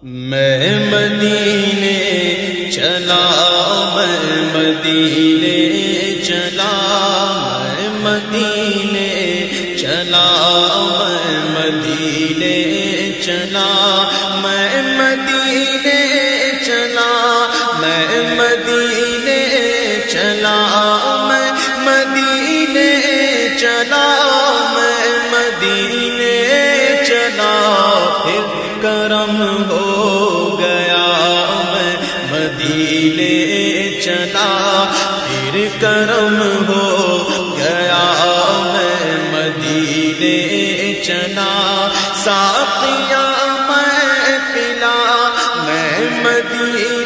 میں مدینے چلا، میں مدینے چلا، میں مدینے چلا، میں مدینے چلا، میں مدینے چلا، میں مدینے چلا، میں مدینے چلا، میں مدینے چلا، پھر کرم ہو گیا، میں مدینے چلا، پھر کرم ہو گیا، میں مدینے چلا، ساقیا میں پلا، میں مدینے